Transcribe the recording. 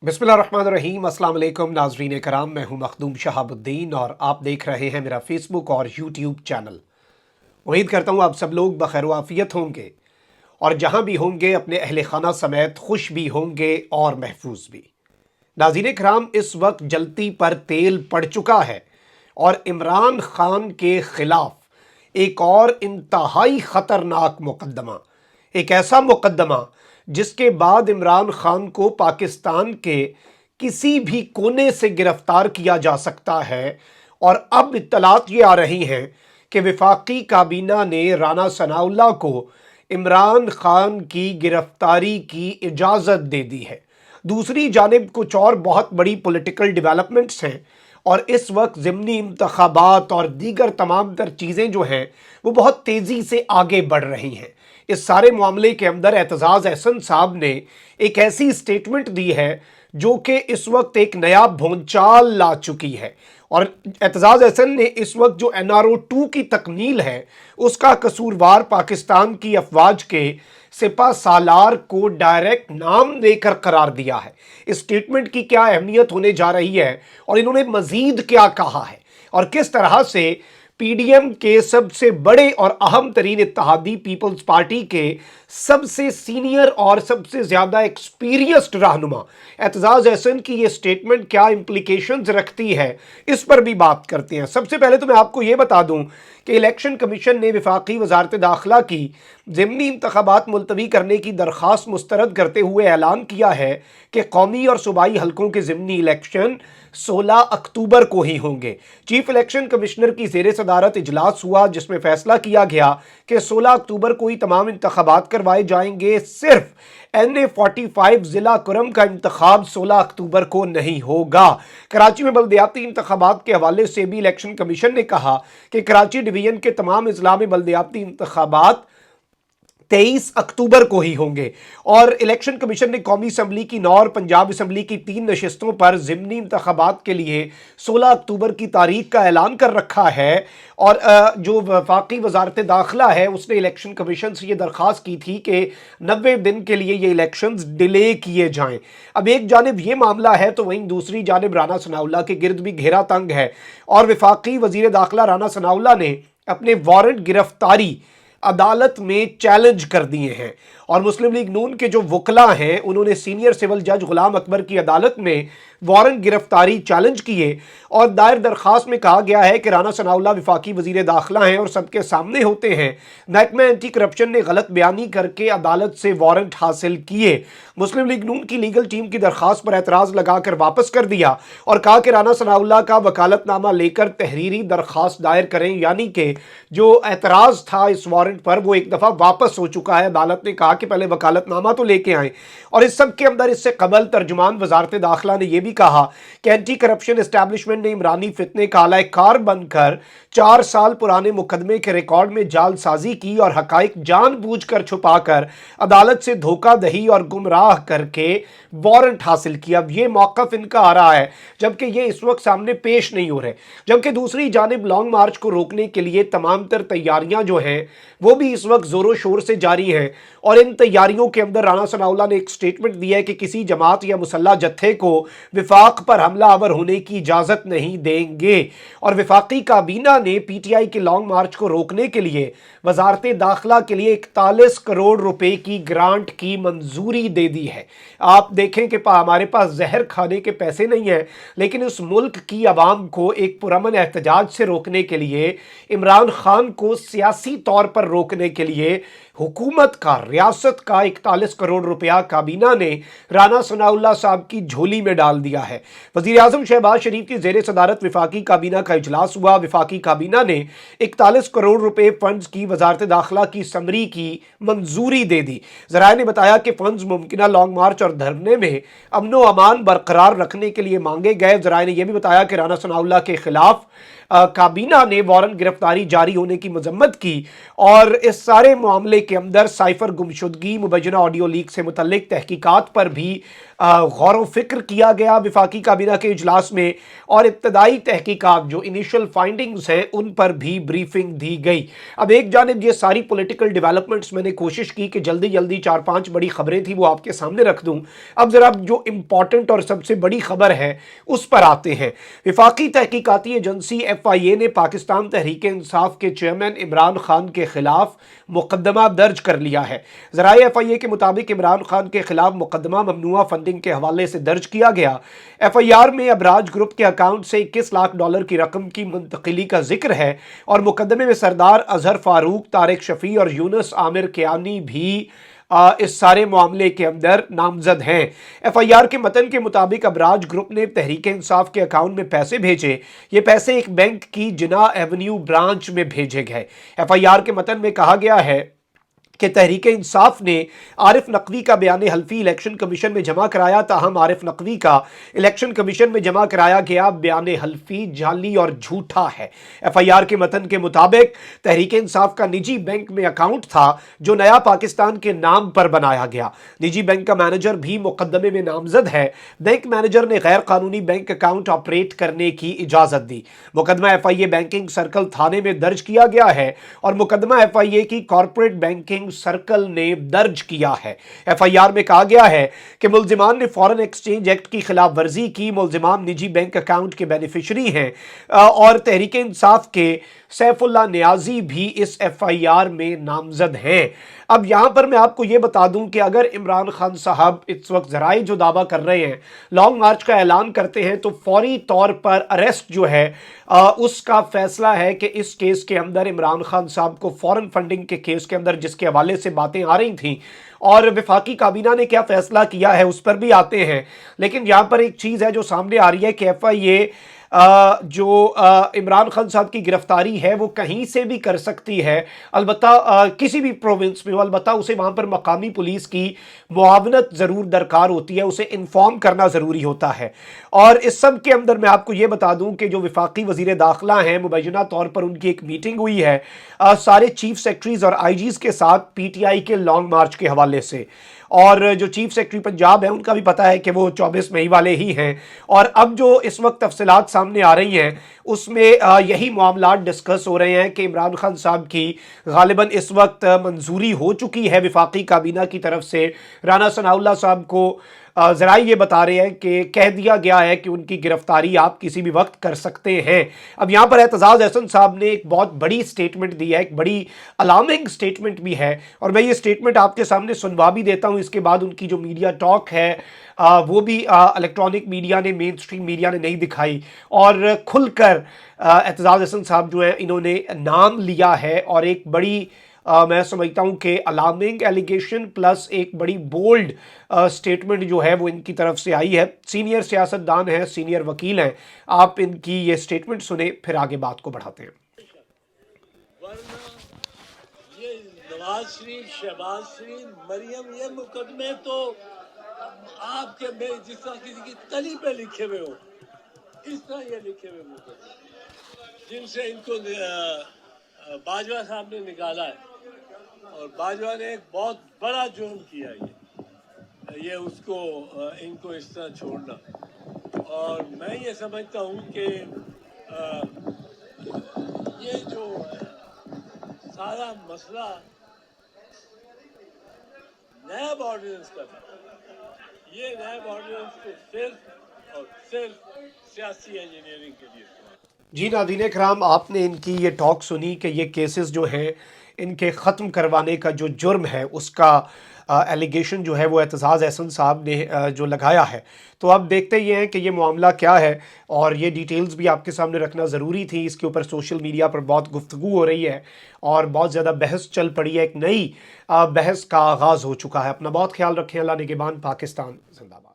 बिस्मिल्लाहिर्रहमानिर्रहीम। अस्सलाम वालेकुम नाजरीन कराम, मैं हूं मखदूम शहाबुद्दीन और आप देख रहे हैं मेरा फेसबुक और यूट्यूब चैनल। उम्मीद करता हूं आप सब लोग बखैर वाफियत होंगे और जहां भी होंगे अपने अहले खाना समेत खुश भी होंगे और महफूज भी। नाज़रीन कराम, इस वक्त जलती पर तेल पड़ चुका है और इमरान खान के खिलाफ एक और इंतहाई खतरनाक मुकदमा, एक ऐसा मुकदमा जिसके बाद इमरान खान को पाकिस्तान के किसी भी कोने से गिरफ्तार किया जा सकता है। और अब इत्तलात ये आ रही हैं कि वफाकी काबीना ने राना सनाउल्लाह को इमरान खान की गिरफ्तारी की इजाज़त दे दी है। दूसरी जानिब कुछ और बहुत बड़ी पॉलिटिकल डेवलपमेंट्स हैं और इस वक्त ज़िमनी इंतखाबात और दीगर तमाम तर चीज़ें जो हैं वो बहुत तेज़ी से आगे बढ़ रही हैं। इस सारे मामले के अंदर एतजाज़ अहसन साहब ने एक ऐसी स्टेटमेंट दी है जो कि इस वक्त एक नया भूंचाल ला चुकी है। और एतजाज़ अहसन ने इस वक्त जो NRO 2 की तकमील है उसका कसूरवार पाकिस्तान की अफवाज के सिपा सालार को डायरेक्ट नाम देकर करार दिया है। इस स्टेटमेंट की क्या अहमियत होने जा रही है और इन्होंने मजीद क्या कहा है और किस तरह से PDM के सबसे बड़े और अहम तरीन इत्तेहादी पीपल्स पार्टी के सबसे सीनियर और सबसे ज़्यादा एक्सपीरियंस्ड रहनुमा एतजाज़ अहसन की ये स्टेटमेंट क्या इम्प्लीकेशंस रखती है, इस पर भी बात करते हैं। सबसे पहले तो मैं आपको ये बता दूं कि इलेक्शन कमीशन ने वफाकी वजारत दाखिला की ज़िमनी इंतखाबात मुलतवी करने की दरख्वास्त मुस्तरद करते हुए ऐलान किया है कि कौमी और सूबाई हलकों के ज़िमनी इलेक्शन 16 अक्टूबर को ही होंगे। चीफ इलेक्शन कमिश्नर की ज़ेर सदारत इजलास हुआ जिसमें फैसला किया गया कि 16 अक्टूबर को ही तमाम इंतखाबात करवाए जाएंगे। सिर्फ NA-45 ज़िला कुरम का इंतखाब 16 अक्टूबर को नहीं होगा। कराची में बल्दियाती इंतखाबात के हवाले से भी इलेक्शन कमीशन ने कहा कि कराची डिवीजन के तमाम अजला में बल्दियाती इंतखाबात 23 अक्टूबर को ही होंगे। और इलेक्शन कमीशन ने कौमी असम्बली की 9 और पंजाब असम्बली की 3 नशिस्तों पर ज़िमनी इंतखाबात के लिए 16 अक्टूबर की तारीख का ऐलान कर रखा है। और जो वफाकी वजारत दाखिला है उसने इलेक्शन कमीशन से ये दरख्वास्त की थी कि 90 दिन के लिए ये इलेक्शंस डिले किए जाएं। अब एक जानिब ये मामला है तो वहीं दूसरी जानिब राना सनाउल्लाह के गिर्द भी घेरा तंग है और वफाकी वजीर दाखिला राना सनाउल्लाह ने अपने वारंट गिरफ्तारी अदालत में चैलेंज कर दिए हैं। और मुस्लिम लीग नून के जो वकला हैं उन्होंने सीनियर सिविल जज गुलाम अकबर की अदालत में वारंट गिरफ्तारी चैलेंज किए और दायर दरख्वास्त में कहा गया है कि राना सनाउल्लाह वफाकी वजीर दाखिला हैं और सबके सामने होते हैं। महकमा एंटी करप्शन ने गलत बयानी करके अदालत से वारंट हासिल किए। मुस्लिम लीग नून की लीगल टीम की दरख्वास्त पर एतराज़ लगाकर वापस कर दिया और कहा कि राना सनाउल्लाह का वकालतनामा लेकर तहरीरी दरख्वास्त दायर करें। यानी कि जो एतराज़ था इस वारंट पर वो एक दफ़ा वापस हो चुका है। अदालत ने कहा कि पहले वकालतनामा तो लेके आए। और इस सब के अंदर इससे कबल तर्जुमान वजारत दाखिला ने यह भी कहा कि एंटी करप्शन एस्टैब्लिशमेंट ने इमरानी फितने का आलाकार बनकर 4 साल पुराने मुकदमे के रिकॉर्ड में जालसाजी की और हकाइक जानबूझकर छुपाकर अदालत से धोखाधड़ी और गुमराह करके वारंट हासिल किया। अब ये मौक़िफ़ इनका आ रहा है जबकि ये इस वक्त सामने पेश नहीं हो रहे। जबकि दूसरी जानिब लॉन्ग मार्च को रोकने के लिए तमाम तर तैयारियां जो हैं वो भी इस वक्त ज़ोरों शोर से जारी हैं। और इन तैयारियों के अंदर राना सनाउल्लाह ने एक स्टेटमेंट दिया है कि किसी जमात या मुसल्ला जत्थे को विफाक पर हमला आवर होने की इजाज़त नहीं देंगे। और वफाकी काबीना ने PTI के लॉन्ग मार्च को रोकने के लिए वजारत दाखिला के लिए 41 करोड़ रुपए की ग्रांट की मंजूरी दे दी है। आप देखें कि हमारे पास जहर खाने के पैसे नहीं हैं, लेकिन इस मुल्क की आवाम को एक पुरअमन एहतजाज से रोकने के लिए, इमरान खान को सियासी तौर पर रोकने के लिए हुकूमत का, रियासत का 41 करोड़ रुपया काबीना ने राना सनाउल्लाह साहब की झोली में डाल दिया है। वज़ीर आज़म शहबाज शरीफ की ज़ेर सदारत वफाकी काबीना का इजलास हुआ। वफाकी काबीना ने 41 करोड़ रुपए फंड्स की वजारत दाखिला की समरी की मंजूरी दे दी। ज़राए ने बताया कि फंड्स मुमकिन लॉन्ग मार्च और धरने में अमन व अमान बरकरार रखने के लिए मांगे गए। ज़राए ने यह भी बताया कि राना सनाउल्लाह के खिलाफ काबीना ने वारंट गिरफ्तारी जारी होने की मजम्मत की और इस सारे मामले के अंदर साइफर गुमशुदगी, मुबैना ऑडियो लीक से मुतल्लिक तहकीकात पर भी गौर व फिक्र किया गया वफाकी काबीना के इजलास में, और इब्तदाई तहकीकात जो इनिशियल फाइंडिंग्स हैं उन पर भी ब्रीफिंग दी गई। अब एक जानिब ये सारी पॉलिटिकल डेवलपमेंट्स मैंने कोशिश की कि जल्दी जल्दी 4-5 बड़ी खबरें थी वो आपके सामने रख दूं। अब जरा जो इम्पॉर्टेंट और सबसे बड़ी खबर है उस पर आते हैं। वफाकी तहकीकाती एजेंसी FIA ने पाकिस्तान तहरीक इंसाफ के चेयरमैन इमरान खान के खिलाफ मुकदमा दर्ज कर लिया है। ज़राए FIA के मुताबिक इमरान खान के खिलाफ मुकदमा ममनुआ फंडिंग के हवाले से दर्ज किया गया। FIR में अबराज ग्रुप के अकाउंट से $21 लाख की रकम की मुंतकिली का जिक्र है, और मुकदमे में सरदार अजहर फारूक, तारिक शफी और यूनुस आमिर कियानी भी इस सारे मामले के अंदर नामजद हैं। FIR के मतन के मुताबिक अबराज ग्रुप ने तहरीक इंसाफ के अकाउंट में पैसे भेजे। ये पैसे एक बैंक की जिना एवेन्यू ब्रांच में भेजे गए। FIR के मतन में कहा गया है कि तहरीक इंसाफ ने आरिफ नकवी का बयान हल्फी इलेक्शन कमीशन में जमा कराया, ताहम आरिफ नकवी का इलेक्शन कमीशन में जमा कराया गया बयान हल्फी जाली और झूठा है। FIR के मतन के मुताबिक तहरीक इंसाफ का निजी बैंक में अकाउंट था जो नया पाकिस्तान के नाम पर बनाया गया। निजी बैंक का मैनेजर भी मुकदमे में नामजद है। बैंक मैनेजर ने गैर कानूनी बैंक अकाउंट ऑपरेट करने की इजाजत दी। मुकदमा FIA बैंकिंग सर्कल थाने में दर्ज किया गया है और मुकदमा FIA की कॉरपोरेट बैंकिंग सर्कल ने दर्ज किया है। FIR में कहा गया है कि मुल्जिमान ने फॉरेन एक्सचेंज एक्ट की खिलाफ वर्जी की। मुल्जिमान निजी बैंक अकाउंट के बेनिफिशरी हैं और तहरीक इंसाफ के सैफुल्लाह नियाजी भी इस FIR में नामजद हैं। अब यहां पर मैं आपको यह बता दूं कि अगर इमरान खान साहब इस वक्त जराए जो दावा कर रहे हैं लॉन्ग मार्च का ऐलान करते हैं तो फौरी तौर पर अरेस्ट जो है उसका फैसला है कि इस केस के अंदर इमरान खान साहब को फॉरेन फंडिंग के केस के अंदर जिसके हवाले से बातें आ रही थी और वफाकी काबीना ने क्या फैसला किया है उस पर भी आते हैं। लेकिन यहां पर एक चीज़ है जो सामने आ रही है कि FIA जो इमरान खान साहब की गिरफ्तारी है वो कहीं से भी कर सकती है, अलबत्ता किसी भी प्रोविंस में, अलबत्ता उसे वहाँ पर मकामी पुलिस की मुआवनत ज़रूर दरकार होती है, उसे इन्फॉर्म करना ज़रूरी होता है। और इस सब के अंदर मैं आपको ये बता दूं कि जो वफाकी वज़ीर दाखिला हैं मुबैना तौर पर उनकी एक मीटिंग हुई है सारे चीफ सेक्रेटरीज और IGs के साथ PTI के लॉन्ग मार्च के हवाले से, और जो चीफ सेक्रेटरी पंजाब है उनका भी पता है कि वो 24 मई वाले ही हैं। और अब जो इस वक्त तफसीलात सामने आ रही हैं उसमें यही मामला डिस्कस हो रहे हैं कि इमरान खान साहब की गालिबन इस वक्त मंजूरी हो चुकी है वफाकी काबीना की तरफ से। राना सनाउल्लाह साहब को ज़राए ये बता रहे हैं कि कह दिया गया है कि उनकी गिरफ्तारी आप किसी भी वक्त कर सकते हैं। अब यहाँ पर एतजाज़ अहसन साहब ने एक बहुत बड़ी स्टेटमेंट दी है, एक बड़ी अलार्मिंग स्टेटमेंट भी है, और मैं ये स्टेटमेंट आपके सामने सुनवा भी देता हूँ। इसके बाद उनकी जो मीडिया टॉक है वो भी इलेक्ट्रॉनिक मीडिया ने, मेन स्ट्रीम मीडिया ने नहीं दिखाई, और खुलकर एतजाज़ अहसन साहब जो है इन्होंने नाम लिया है और एक बड़ी मैं समझता हूं कि अलार्मिंग एलिगेशन प्लस एक बड़ी बोल्ड स्टेटमेंट जो है वो इनकी तरफ से आई है। सीनियर सियासतदान हैं, सीनियर वकील हैं, आप इनकी ये स्टेटमेंट सुने फिर आगे बात को बढ़ाते हैं। ये नवाज शरीफ, शहबाज शरीफ, मरियम, ये मुकदमे तो आपके में जिस तरह किसी की तली पे लिखे हुए हो इस तरह ये लिखे हुए मुकदमे जिनसे इनको बाजवा साहब ने निकाला है, और बाजवा ने एक बहुत बड़ा जुर्म किया ये उसको इनको इस तरह छोड़ना। और मैं ये समझता हूँ कि ये जो सारा मसला नैब ऑर्डिनेंस का था, ये नैब ऑर्डिनेंस को सिर्फ और सिर्फ सियासी इंजीनियरिंग के लिए। जी नाज़रीन इकराम, आपने इनकी ये टॉक सुनी कि ये केसेस जो हैं इनके ख़त्म करवाने का जो जुर्म है उसका एलिगेशन जो है वो एतजाज़ अहसन साहब ने जो लगाया है। तो अब देखते ही हैं कि ये मामला क्या है, और ये डिटेल्स भी आपके सामने रखना ज़रूरी थी। इसके ऊपर सोशल मीडिया पर बहुत गुफ्तगू हो रही है और बहुत ज़्यादा बहस चल पड़ी है, एक नई बहस का आगाज़ हो चुका है। अपना बहुत ख्याल रखें। अल्लाह निगहबान। पाकिस्तान जिंदाबाद।